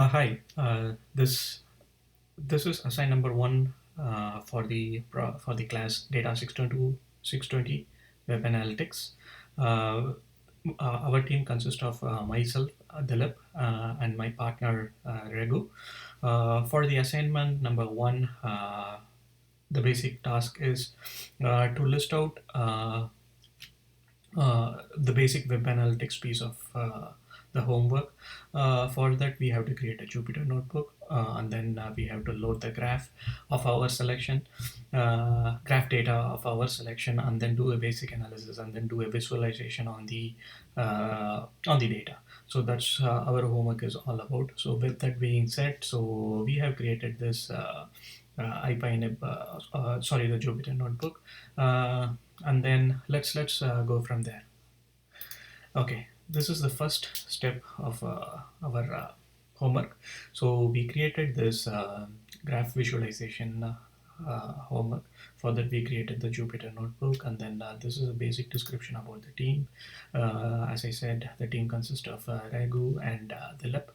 Hi. This is assign number one for the class data 620 web analytics. Uh, our team consists of myself, Dilip, and my partner Regu. For the assignment number one, the basic task is to list out the basic web analytics piece of the homework. For that, we have to create a Jupyter notebook, and then we have to load the graph of our selection, graph data of our selection, and then do a basic analysis, and then do a visualization on the data. So that's our homework is all about. So with that being said, so we have created this. IPyNib, the Jupyter notebook, and then let's go from there. Okay, this is the first step of our homework. So we created this graph visualization homework. For that, we created the Jupyter notebook, and then this is a basic description about the team. As I said, the team consists of Raghu and Dilip.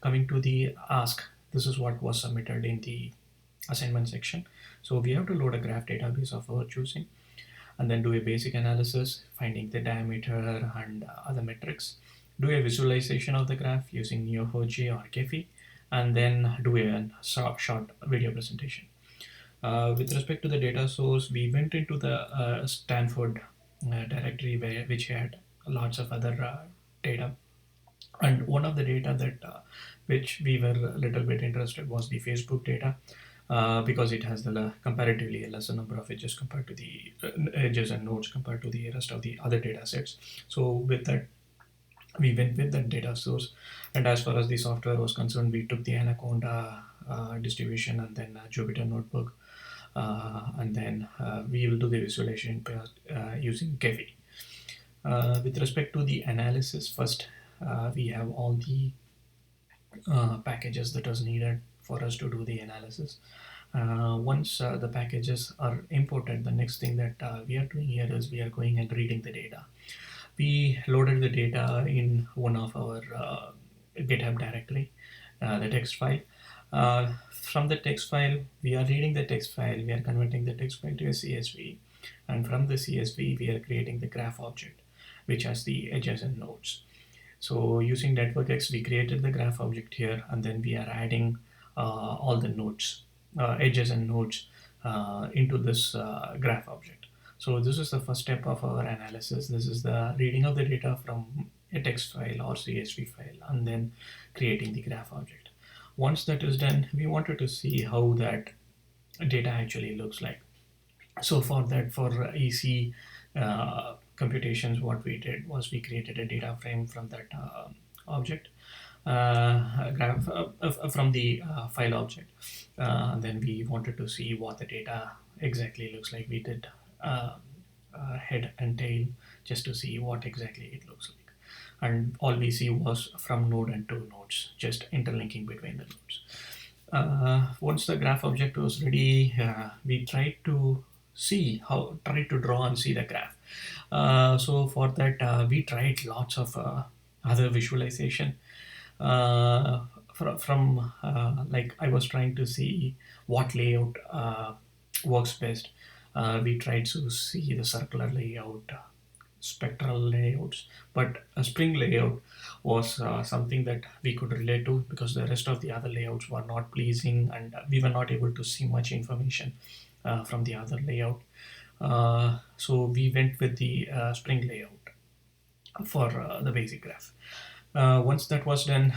Coming to the ask, this is what was submitted in the assignment section. So we have to load a graph database of our choosing, and then do a basic analysis, finding the diameter and other metrics. Do a visualization of the graph using Neo4j or Gephi, and then do a short video presentation. With respect to the data source, we went into the Stanford directory which had lots of other data. And one of the data that which we were a little bit interested was the Facebook data, because it has the comparatively a lesser number of edges compared to the edges and nodes compared to the rest of the other data sets. So with that, we went with that data source. And as far as the software was concerned, we took the Anaconda distribution, and then Jupyter Notebook, and then we will do the visualization using Gephi. With respect to the analysis, first we have all the packages that is needed for us to do the analysis. Once the packages are imported, the next thing that we are doing here is we are going and reading the data. We loaded the data in one of our GitHub directory, the text file. From the text file, we are reading the text file, we are converting the text file to a CSV, and from the CSV, we are creating the graph object, which has the edges and nodes. So using NetworkX, we created the graph object here, and then we are adding all the nodes, edges and nodes into this graph object. So this is the first step of our analysis. This is the reading of the data from a text file or CSV file, and then creating the graph object. Once that is done, we wanted to see how that data actually looks like. So for that, for easy computations, what we did was we created a data frame from that object, graph from the file object. Then we wanted to see what the data exactly looks like. We did head and tail just to see what exactly it looks like. And all we see was from node and two nodes, just interlinking between the nodes. Once the graph object was ready, we tried to try to draw and see the graph. So for that, we tried lots of other visualization. From like I was trying to see what layout works best. We tried to see the circular layout, spectral layouts, but a spring layout was something that we could relate to, because the rest of the other layouts were not pleasing, and we were not able to see much information from the other layout. So we went with the spring layout for the basic graph. Once that was done,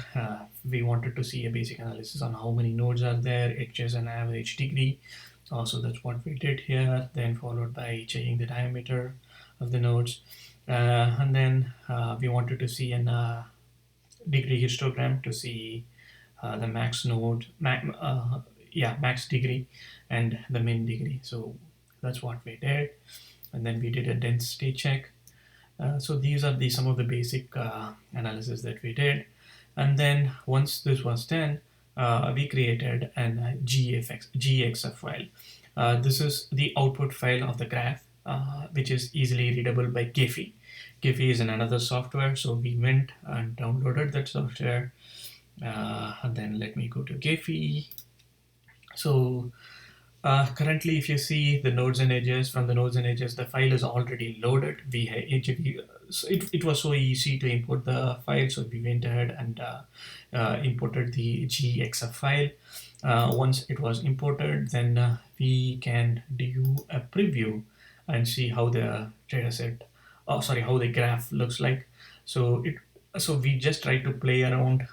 we wanted to see a basic analysis on how many nodes are there, edges and average degree. So that's what we did here, then followed by checking the diameter of the nodes. And then we wanted to see an degree histogram to see the max degree and the min degree. So that's what we did. And then we did a density check. So these are some of the basic analysis that we did. And then once this was done, we created an GXF file. This is the output file of the graph, which is easily readable by Gephi. Gephi is another software, so we went and downloaded that software, And then let me go to Gephi. So currently, if you see the nodes and edges, from the nodes and edges, the file is already loaded. So it was so easy to import the file, so we went ahead and imported the gxf file. Once it was imported, then we can do a preview and see how the data set, how the graph looks like. So we just try to play around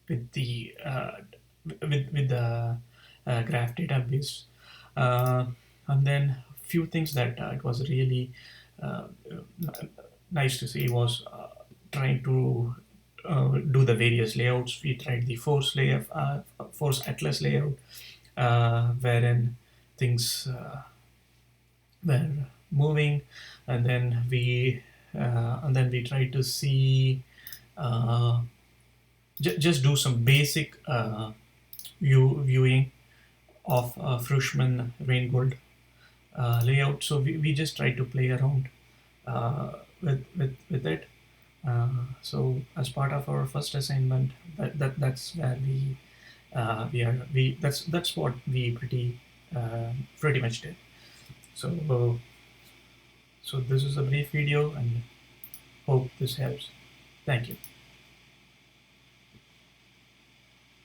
with the with the graph database. Uh, and then few things that it was really uh, nice to see was trying to do the various layouts. We tried the force layout, force atlas layout, wherein things were moving, and then we tried to see uh, just do some basic viewing of Frischmann Reingold layout. So we just try to play around with it. So as part of our first assignment, that's where we that's what we pretty much did. So so this is a brief video, and hope this helps. Thank you.